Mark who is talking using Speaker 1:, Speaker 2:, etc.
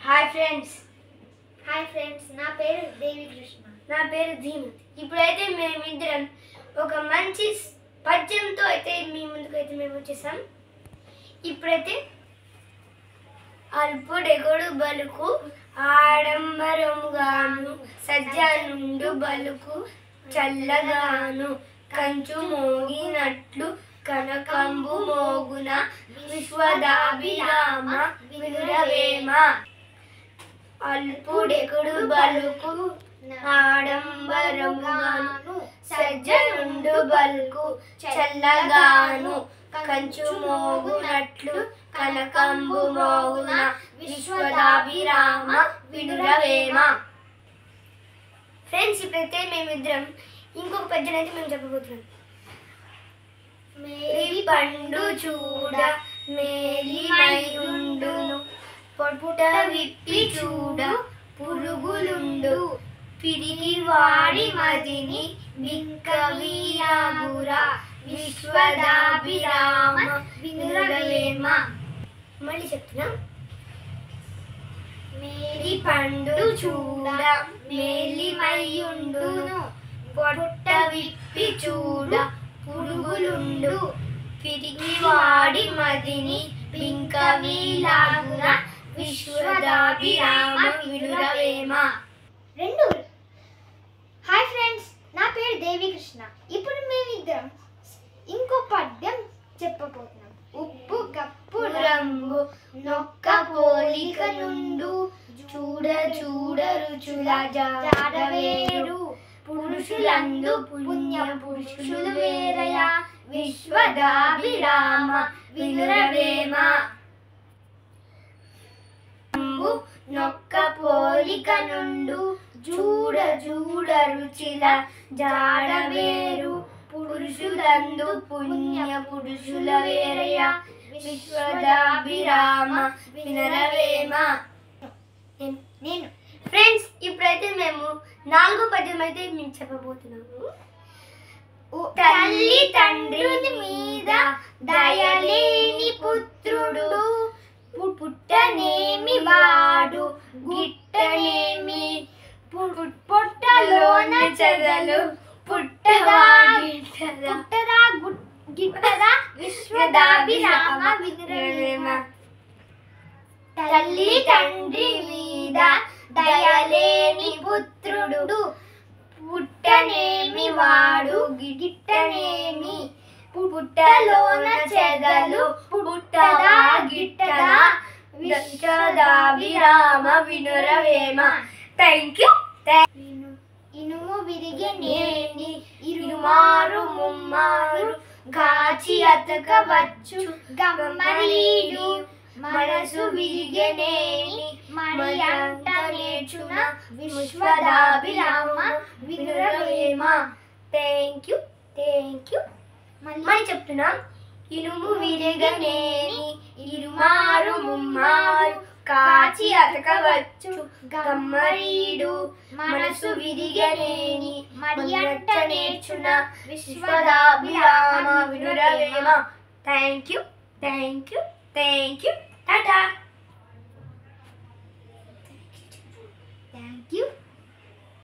Speaker 1: Hi friends.
Speaker 2: నా పేరు దేవి కృష్ణ.
Speaker 1: నా పేరు ధీమత్. ఇప్పుడైతే మేమిద్దరం ఒక మంచి పద్యంతో అయితే మీ ముందుకైతే మేము వచ్చేసాం. ఇప్పుడైతే అల్పుడెగొడు బలుకు ఆడంబరముగాను సజ్జనుండు బలుకు చల్లగాను కంచు మోగినట్లు కనకంబు మోగున విశ్వదాభిరామ వినురవేమ. అల్పుడెగొడు బలుకు ఆడంబరముగాను సజ్జనుండు బలుకు చల్లగాను కంచు మోగునట్లు కనకంబు మోగున విశ్వదాభిరామ వినురవేమ. ఫ్రెండ్స్, ఇప్పుడైతే మేమిద్దరం ఇంకొక పద్యం అయితే మేము చెప్పబోతున్నాం. మేలి పండు చూడ మేలిమైయుండును పొట్ట విప్పి చూడ పురుగులుండు పిరిగి వాడి మదిని బిక్కవీరాగురా విశ్వదాభిరామ వినురవేమ. మళ్ళీ చెప్తున్నా. మేలి పండు చూడ మేలిమైయుండును పొట్ట విప్పి చూడ పురుగులుండు పిరిగి వాడి మదిని బిక్కవీరాగురా విశ్వదాభిరామ వినురవేమ.
Speaker 2: హాయ్ ఫ్రెండ్స్, నా పేరు దేవి కృష్ణ. ఇప్పుడు మేమిద్దరం ఇంకో పద్యం చెప్పబోతున్నాం. ఉప్పు కప్పు
Speaker 1: రంగు నొక్క పోలిక నుండు చూడ చూడ రుచుల జాడవేరు పురుషులందు పుణ్య పురుషులు వేరయ విశ్వదాభిరామ వినురవేమ. నొక్క పోలిక నుండు చూడ చూడ రుచిల జాడవేరు పురుషులందు పుణ్య పురుషుల వేరయ విశ్వదాభిరామ వినురవేమ. నేను ఫ్రెండ్స్, ఇప్పుడైతే మేము 4వ పద్యం అయితే మేము చెప్పబోతున్నాము. తల్లి తండ్రి మీద దయలేని పుత్రుడు పుట్టనేమి వాడు గిట్టనేమి పొట్టలోన చెదలు పుట్టదా గిట్టదా విశ్వదాభిరామ వినురవేమ. తల్లి తండ్రి మీద దయలేని పుత్రుడు పుట్టనేమి వాడు గిట్టనేమి పుట్టలోన చెదలు పుట్టదా గిట్టదా విశ్వదాభిరామ వినురవేమ. Thank you. ఇనుము విరిగనేని ఇరుమారు ముమ్మారు గాచి అతకవచ్చు గమ్మరీడు మనసు విరిగనేని మరి అంట నేర్చున విశ్వదాభిరామ వినురవేమ. Thank you. మళ్ళీ చెప్తున్నా. ఇనుము విరిగనేని ఇరుమారు ముమ్మారు కాచి అతకవచ్చు గమ్మరీడు మనసు విరిగనేని మరి అంట నేర్చున విశ్వదాభిరామ వినురవేమ. Thank you. టాటా.